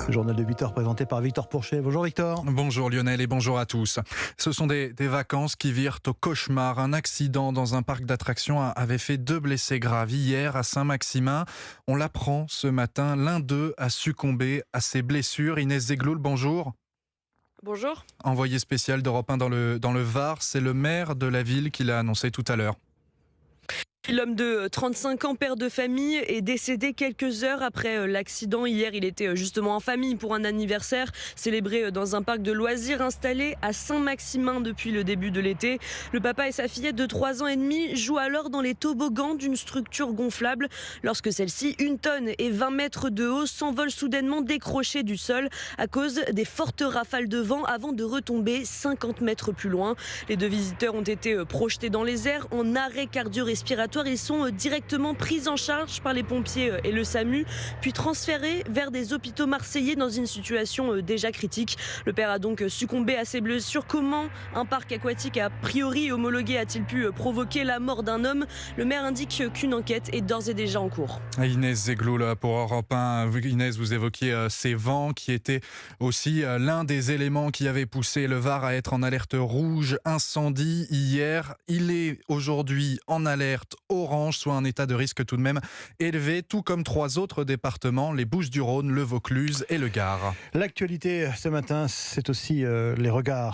Le journal de 8 heures présenté par Victor Pourchet. Bonjour Victor. Bonjour Lionel et bonjour à tous. Ce sont des vacances qui virent au cauchemar. Un accident dans un parc d'attractions avait fait 2 blessés graves hier à Saint-Maximin. On l'apprend ce matin, l'un d'eux a succombé à ses blessures. Inès Zegloul, bonjour. Bonjour. Envoyé spécial d'Europe 1 dans le Var, c'est le maire de la ville qui l'a annoncé tout à l'heure. L'homme de 35 ans, père de famille, est décédé quelques heures après l'accident. Hier, il était justement en famille pour un anniversaire célébré dans un parc de loisirs installé à Saint-Maximin depuis le début de l'été. Le papa et sa fillette de 3 ans et demi jouent alors dans les toboggans d'une structure gonflable lorsque celle-ci, 1 tonne et 20 mètres de haut, s'envole soudainement décrochée du sol à cause des fortes rafales de vent avant de retomber 50 mètres plus loin. Les 2 visiteurs ont été projetés dans les airs en arrêt cardio-respiratoire. Ils sont directement pris en charge par les pompiers et le SAMU, puis transférés vers des hôpitaux marseillais dans une situation déjà critique. Le père a donc succombé à ses blessures. Comment un parc aquatique a priori homologué a-t-il pu provoquer la mort d'un homme? Le maire indique qu'une enquête est d'ores et déjà en cours. Inès Zegloul pour Europe 1. Inès, vous évoquiez ces vents qui étaient aussi l'un des éléments qui avait poussé le Var à être en alerte rouge incendie hier. Il est aujourd'hui en alerte orange, soit un état de risque tout de même élevé, tout comme 3 autres départements, les Bouches-du-Rhône, le Vaucluse et le Gard. L'actualité ce matin, c'est aussi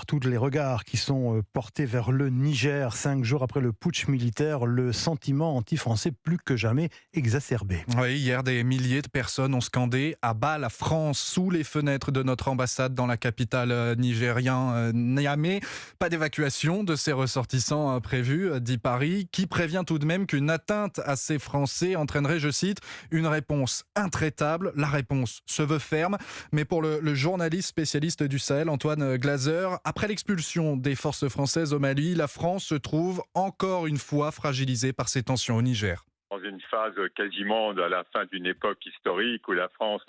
tous les regards qui sont portés vers le Niger. 5 jours après le putsch militaire, le sentiment anti-français plus que jamais exacerbé. Oui, hier, des milliers de personnes ont scandé à bas la France sous les fenêtres de notre ambassade dans la capitale nigérienne, Niamey. Pas d'évacuation de ces ressortissants prévus, dit Paris, qui prévient tout de même qu'une atteinte à ces Français entraînerait, je cite, une réponse intraitable. La réponse se veut ferme, mais pour le journaliste spécialiste du Sahel, Antoine Glaser, après l'expulsion des forces françaises au Mali, la France se trouve encore une fois fragilisée par ces tensions au Niger. Dans une phase quasiment à la fin d'une époque historique où la France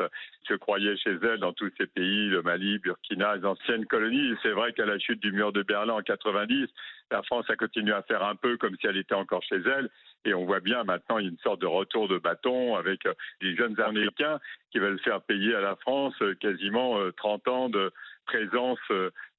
se croyait chez elle dans tous ces pays, le Mali, Burkina, les anciennes colonies. Et c'est vrai qu'à la chute du mur de Berlin en 90, la France a continué à faire un peu comme si elle était encore chez elle. Et on voit bien maintenant, il y a une sorte de retour de bâton avec des jeunes Américains qui veulent faire payer à la France quasiment 30 ans de présence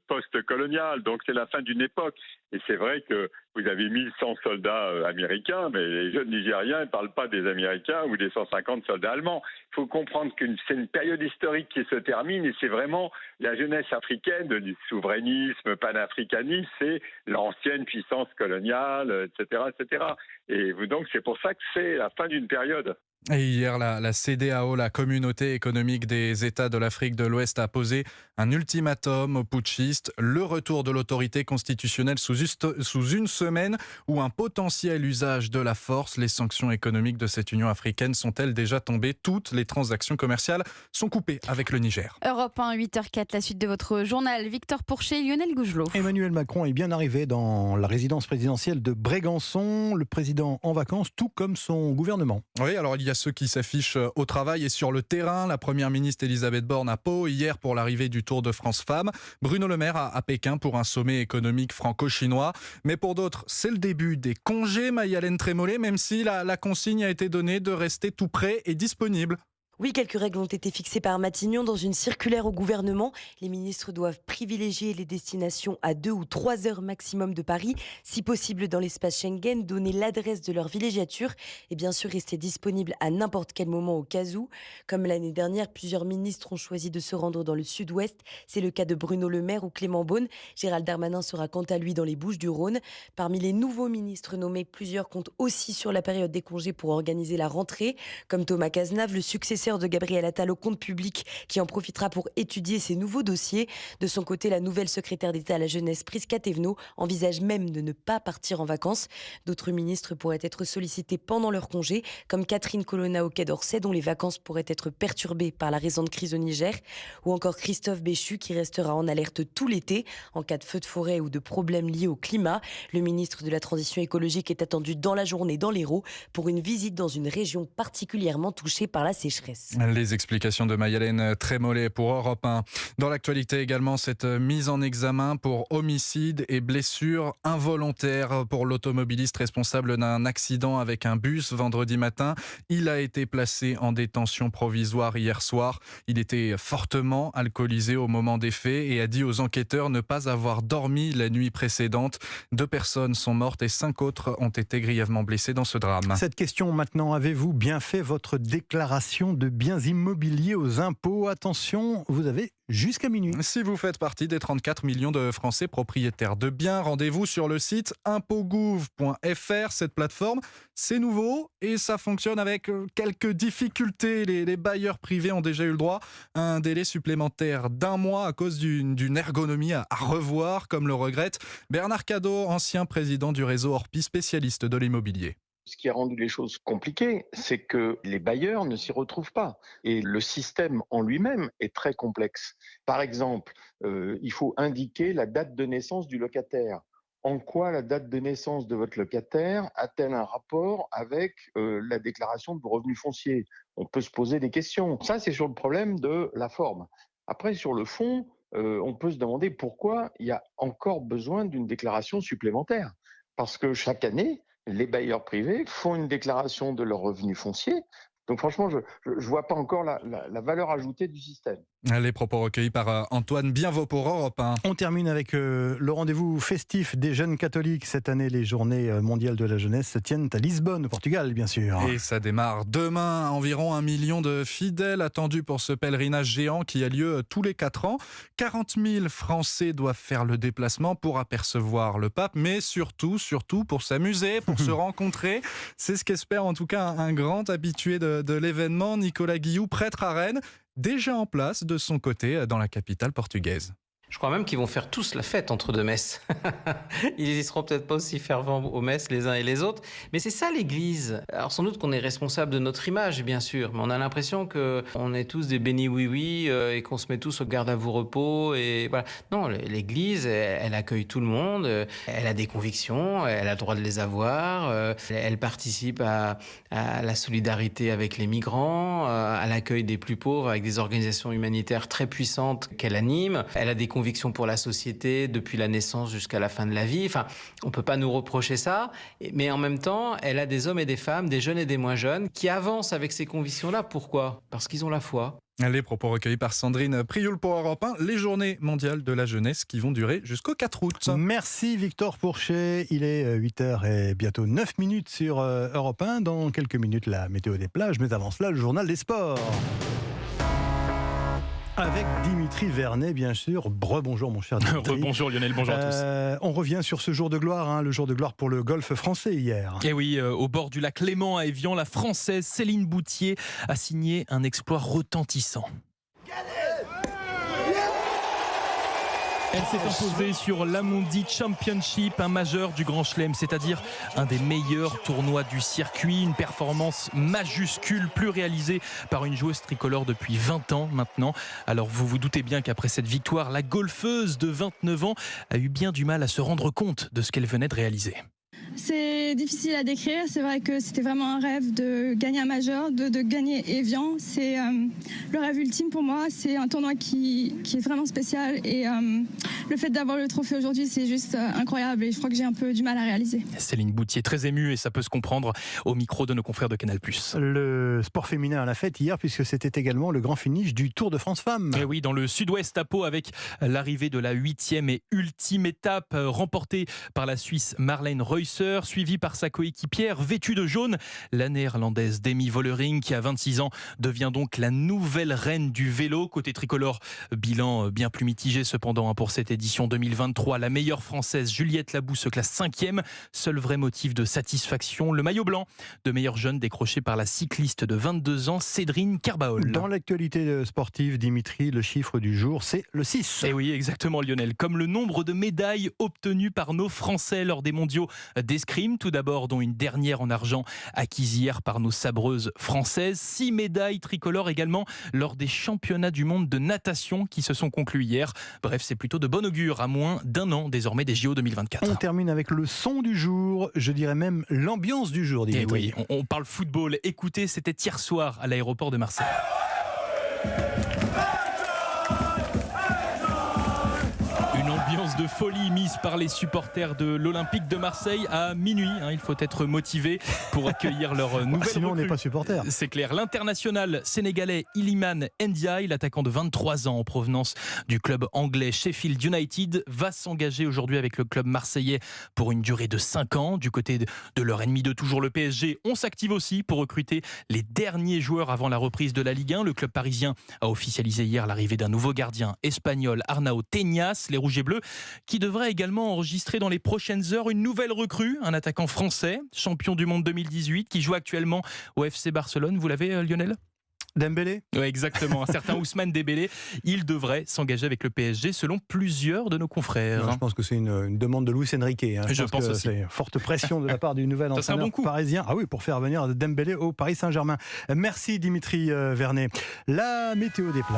post-coloniale. Donc c'est la fin d'une époque. Et c'est vrai que vous avez 1100 soldats américains, mais les jeunes Nigériens ne parlent pas des Américains ou des 150 soldats allemands. Il faut comprendre que c'est une période historique qui se termine et c'est vraiment la jeunesse africaine du souverainisme, panafricanisme, c'est l'ancienne puissance coloniale, etc., etc. Et donc c'est pour ça que c'est la fin d'une période. Et hier, la CEDEAO, la Communauté économique des États de l'Afrique de l'Ouest, a posé un ultimatum aux putschistes, le retour de l'autorité constitutionnelle sous 1 semaine ou un potentiel usage de la force. Les sanctions économiques de cette Union africaine sont-elles déjà tombées? Toutes les transactions commerciales sont coupées avec le Niger. Europe 1, 8h04, la suite de votre journal. Victor Pourchet, Lionel Gougelot. Emmanuel Macron est bien arrivé dans la résidence présidentielle de Brégançon. Le président en vacances, tout comme son gouvernement. Oui, alors il y a ceux qui s'affichent au travail et sur le terrain. La première ministre Elisabeth Borne à Pau, hier pour l'arrivée du Tour de France Femmes. Bruno Le Maire à Pékin pour un sommet économique franco-chinois. Mais pour d'autres, c'est le début des congés, Maï-Hélène Trémollet, même si la consigne a été donnée de rester tout prêt et disponible. Oui, quelques règles ont été fixées par Matignon dans une circulaire au gouvernement. Les ministres doivent privilégier les destinations à 2 ou 3 heures maximum de Paris, si possible dans l'espace Schengen, donner l'adresse de leur villégiature et bien sûr rester disponible à n'importe quel moment au cas où. Comme l'année dernière, plusieurs ministres ont choisi de se rendre dans le sud-ouest. C'est le cas de Bruno Le Maire ou Clément Beaune. Gérald Darmanin sera quant à lui dans les Bouches-du-Rhône. Parmi les nouveaux ministres nommés, plusieurs comptent aussi sur la période des congés pour organiser la rentrée, comme Thomas Cazenave, le successeur de Gabriel Attal au compte public, qui en profitera pour étudier ses nouveaux dossiers. De son côté, la nouvelle secrétaire d'État à la jeunesse, Prisca Thévenot, envisage même de ne pas partir en vacances. D'autres ministres pourraient être sollicités pendant leur congé, comme Catherine Colonna au Quai d'Orsay, dont les vacances pourraient être perturbées par la récente crise au Niger, ou encore Christophe Béchu, qui restera en alerte tout l'été en cas de feu de forêt ou de problèmes liés au climat. Le ministre de la Transition écologique est attendu dans la journée dans l'Hérault pour une visite dans une région particulièrement touchée par la sécheresse. jeunesse. Les explications de Mayalène Trémollet pour Europe 1. Dans l'actualité également, cette mise en examen pour homicide et blessure involontaire pour l'automobiliste responsable d'un accident avec un bus vendredi matin. Il a été placé en détention provisoire hier soir. Il était fortement alcoolisé au moment des faits et a dit aux enquêteurs ne pas avoir dormi la nuit précédente. 2 personnes sont mortes et 5 autres ont été grièvement blessées dans ce drame. Cette question maintenant, avez-vous bien fait votre déclaration de biens immobiliers aux impôts? Attention, vous avez jusqu'à minuit. Si vous faites partie des 34 millions de Français propriétaires de biens, rendez-vous sur le site impotgouv.fr. Cette plateforme, c'est nouveau et ça fonctionne avec quelques difficultés. Les bailleurs privés ont déjà eu le droit à un délai supplémentaire d'1 mois à cause d'une ergonomie à revoir, comme le regrette Bernard Cadot, ancien président du réseau Orpi, spécialiste de l'immobilier. Ce qui a rendu les choses compliquées, c'est que les bailleurs ne s'y retrouvent pas. Et le système en lui-même est très complexe. Par exemple, il faut indiquer la date de naissance du locataire. En quoi la date de naissance de votre locataire a-t-elle un rapport avec la déclaration de vos revenus fonciers? On peut se poser des questions. Ça, c'est sur le problème de la forme. Après, sur le fond, on peut se demander pourquoi il y a encore besoin d'une déclaration supplémentaire. Parce que chaque année, les bailleurs privés font une déclaration de leurs revenus fonciers. Donc franchement, je ne vois pas encore la valeur ajoutée du système. Les propos recueillis par Antoine Bienvaux pour Europe 1. On termine avec le rendez-vous festif des jeunes catholiques. Cette année, les journées mondiales de la jeunesse se tiennent à Lisbonne, au Portugal, bien sûr. Et ça démarre demain. Environ 1 million de fidèles attendus pour ce pèlerinage géant qui a lieu tous les 4 ans. 40 000 Français doivent faire le déplacement pour apercevoir le pape, mais surtout pour s'amuser, pour se rencontrer. C'est ce qu'espère en tout cas un grand habitué de l'événement, Nicolas Guillou, prêtre à Rennes, déjà en place de son côté dans la capitale portugaise. Je crois même qu'ils vont faire tous la fête entre 2 messes. Ils y seront peut-être pas aussi fervents aux messes les uns et les autres. Mais c'est ça l'Église. Alors sans doute qu'on est responsable de notre image, bien sûr. Mais on a l'impression qu'on est tous des bénis oui-oui et qu'on se met tous au garde à vous repos. Et voilà. Non, l'Église, elle accueille tout le monde. Elle a des convictions. Elle a le droit de les avoir. Elle participe à la solidarité avec les migrants, à l'accueil des plus pauvres avec des organisations humanitaires très puissantes qu'elle anime. Elle a des convictions pour la société depuis la naissance jusqu'à la fin de la vie. Enfin, on peut pas nous reprocher ça. Mais en même temps, elle a des hommes et des femmes, des jeunes et des moins jeunes, qui avancent avec ces convictions-là. Pourquoi? Parce qu'ils ont la foi. Les propos recueillis par Sandrine Prioul pour Europe 1, les journées mondiales de la jeunesse qui vont durer jusqu'au 4 août. Merci Victor Pourchet, il est 8h et bientôt 9 minutes sur Europe 1. Dans quelques minutes, la météo des plages, mais avant cela, le journal des sports. Avec Dimitri Vernet, bien sûr. Bonjour mon cher Dimitri. Bonjour Lionel, bonjour à tous. On revient sur ce jour de gloire, le jour de gloire pour le golf français hier. Et oui, au bord du lac Léman à Évian, la Française Céline Boutier a signé un exploit retentissant. Elle s'est imposée sur l'Amundi Championship, un majeur du Grand Chelem, c'est-à-dire un des meilleurs tournois du circuit. Une performance majuscule, plus réalisée par une joueuse tricolore depuis 20 ans maintenant. Alors vous vous doutez bien qu'après cette victoire, la golfeuse de 29 ans a eu bien du mal à se rendre compte de ce qu'elle venait de réaliser. C'est difficile à décrire, c'est vrai que c'était vraiment un rêve de gagner un majeur, de gagner Évian. C'est le rêve ultime pour moi, c'est un tournoi qui est vraiment spécial et le fait d'avoir le trophée aujourd'hui c'est juste incroyable et je crois que j'ai un peu du mal à réaliser. Céline Boutier très émue et ça peut se comprendre au micro de nos confrères de Canal+. Le sport féminin à la fête hier puisque c'était également le grand finish du Tour de France Femmes. Et oui, dans le sud-ouest à Pau avec l'arrivée de la 8e et ultime étape remportée par la Suisse Marlène Reusser, suivie par sa coéquipière vêtue de jaune, la néerlandaise Demi Vollering qui à 26 ans devient donc la nouvelle reine du vélo. Côté tricolore, bilan bien plus mitigé cependant pour cette édition 2023. La meilleure française Juliette Labou se classe 5e. Seul vrai motif de satisfaction, le maillot blanc de meilleure jeune décroché par la cycliste de 22 ans Cédrine Carbaol. Dans l'actualité sportive, Dimitri, le chiffre du jour, c'est le 6. Et oui, exactement Lionel. Comme le nombre de médailles obtenues par nos Français lors des mondiaux des d'escrime tout d'abord, dont une dernière en argent acquise hier par nos sabreuses françaises. 6 médailles tricolores également lors des championnats du monde de natation qui se sont conclus hier. Bref, c'est plutôt de bon augure à moins d'1 an désormais des JO 2024. On termine avec le son du jour, je dirais même l'ambiance du jour, Dimitri. Oui, on parle football. Écoutez, c'était hier soir à l'aéroport de Marseille. Ambiance de folie mise par les supporters de l'Olympique de Marseille à minuit. Il faut être motivé pour accueillir leur nouvelle sinon, recrue. on n'est pas supporter. C'est clair. L'international sénégalais Iliman Ndiaye, l'attaquant de 23 ans en provenance du club anglais Sheffield United, va s'engager aujourd'hui avec le club marseillais pour une durée de 5 ans. Du côté de leur ennemi de toujours, le PSG, on s'active aussi pour recruter les derniers joueurs avant la reprise de la Ligue 1. Le club parisien a officialisé hier l'arrivée d'un nouveau gardien espagnol, Arnau Tenas. Les Rouges et Bleus qui devrait également enregistrer dans les prochaines heures une nouvelle recrue, un attaquant français, champion du monde 2018, qui joue actuellement au FC Barcelone. Vous l'avez, Lionel ? Dembélé ? Oui, exactement. Un certain Ousmane Dembélé. Il devrait s'engager avec le PSG selon plusieurs de nos confrères. Non, je pense que c'est une demande de Luis Enrique. Je pense que aussi. c'est forte pression de la part du nouvel entraîneur parisien. Ah oui, pour faire venir Dembélé au Paris Saint-Germain. Merci Dimitri Vernet. La météo des plages.